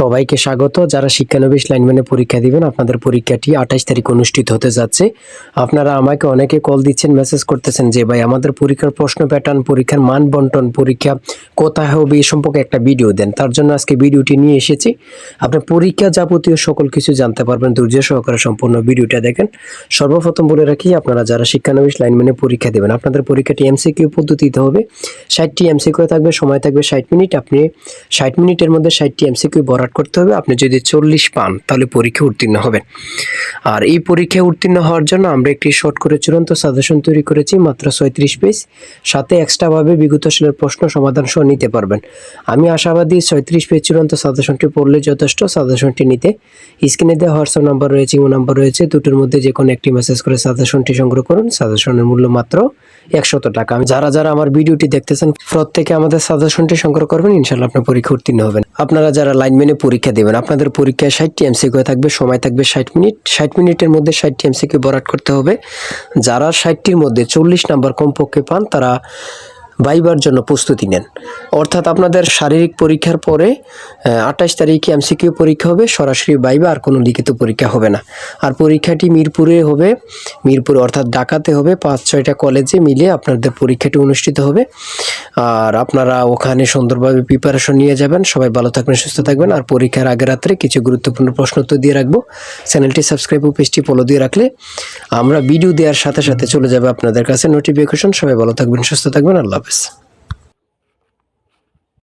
সবাইকে স্বাগত। যারা শিক্ষানবিশ লাইনম্যানে পরীক্ষা দিবেন, আপনাদের পরীক্ষাটি 28 তারিখ অনুষ্ঠিত হতে যাচ্ছে। আপনারা আমাকে অনেকে কল দিচ্ছেন, মেসেজ করতেছেন যে ভাই আমাদের পরীক্ষার প্রশ্ন প্যাটার্ন, পরীক্ষার মান বন্টন, পরীক্ষা কোথায় হবে এই সম্পর্কে একটা ভিডিও দেন। তার জন্য আজকে ভিডিওটি নিয়ে এসেছি। আপনার পরীক্ষা যাবতীয় সকল কিছু জানতে পারবেন। ধৈর্য সহকারে সম্পূর্ণ ভিডিওটা দেখেন। সর্বপ্রথম বলে রাখি, আপনারা যারা শিক্ষানবিশ লাইনম্যানে পরীক্ষা দেবেন, আপনাদের পরীক্ষাটি এমসিকিউ পদ্ধতিতে হবে। 60টি এমসিকিউ থাকবে, সময় থাকবে 60 মিনিট। আপনি 60 মিনিটের মধ্যে 60টি এমসিকিউ ভরাট করতে হবে। আপনি যদি 40 পান তাহলে পরীক্ষা উত্তীর্ণ হবেন। আর এই পরীক্ষায় উত্তীর্ণ হওয়ার জন্য আমরা একটি শর্ট করে চূড়ান্ত সাজেশন তৈরি করেছি, মাত্র 36 পেজ। সাথে এক্সট্রাভাবে বিগত সালের প্রশ্ন সমাধান সহ নিতে পারবেন। আমি আশাবাদী 36 পেজ চূড়ান্ত সাজেশনটি পড়লে যথেষ্ট। সাজেশনটি নিতে স্ক্রিনে দেওয়া হোয়াটসঅ্যাপ নাম্বার রয়েছে, ইমো নাম্বার রয়েছে, দুটোর মধ্যে যে কোনো একটি মেসেজ করে সাজেশনটি সংগ্রহ করুন। সাজেশনের মূল্য মাত্র 100 টাকা। যারা আমার ভিডিওটি দেখতেছেন প্রত্যেকে আমাদের সাজেশনটি সংগ্রহ করবেন, ইনশাআল্লাহ আপনার পরীক্ষা উত্তীর্ণ হবেন। আপনারা যারা লাইনম্যানে পরীক্ষা দেবেন, আপনাদের পরীক্ষায় 60টি এমসিকিউ থাকবে, সময় থাকবে 60 মিনিট। 60 মিনিটের মধ্যে 60টি এমসিকিউ ভরাট করতে হবে। যারা 60টির মধ্যে 40 নাম্বার কমপক্ষে পান তারা ভাইবার জন্য প্রস্তুতি নেন। অর্থাৎ আপনাদের শারীরিক পরীক্ষার পরে 28 তারিখে এমসিকিউ পরীক্ষা হবে, সরাসরি ভাইবা, আর কোনো লিখিত পরীক্ষা হবে না। আর পরীক্ষাটি মিরপুরে হবে, মিরপুরে অর্থাৎ ঢাকাতে হবে। 5-6টা কলেজে মিলে আপনাদের পরীক্ষাটি অনুষ্ঠিত হবে। আর আপনারা ওখানে সুন্দরভাবে প্রিপারেশন নিয়ে যাবেন। সবাই ভালো থাকবেন, সুস্থ থাকবেন। আর পরীক্ষার আগে রাত্রে কিছু গুরুত্বপূর্ণ প্রশ্ন উত্তর দিয়ে রাখবো। চ্যানেলটি সাবস্ক্রাইব ও পেজটি ফলো দিয়ে রাখলে আমরা ভিডিও দেওয়ার সাথে সাথে চলে যাবে আপনাদের কাছে নোটিফিকেশন। সবাই ভালো থাকবেন, সুস্থ থাকবেন। আল্লাহ হাফেজ।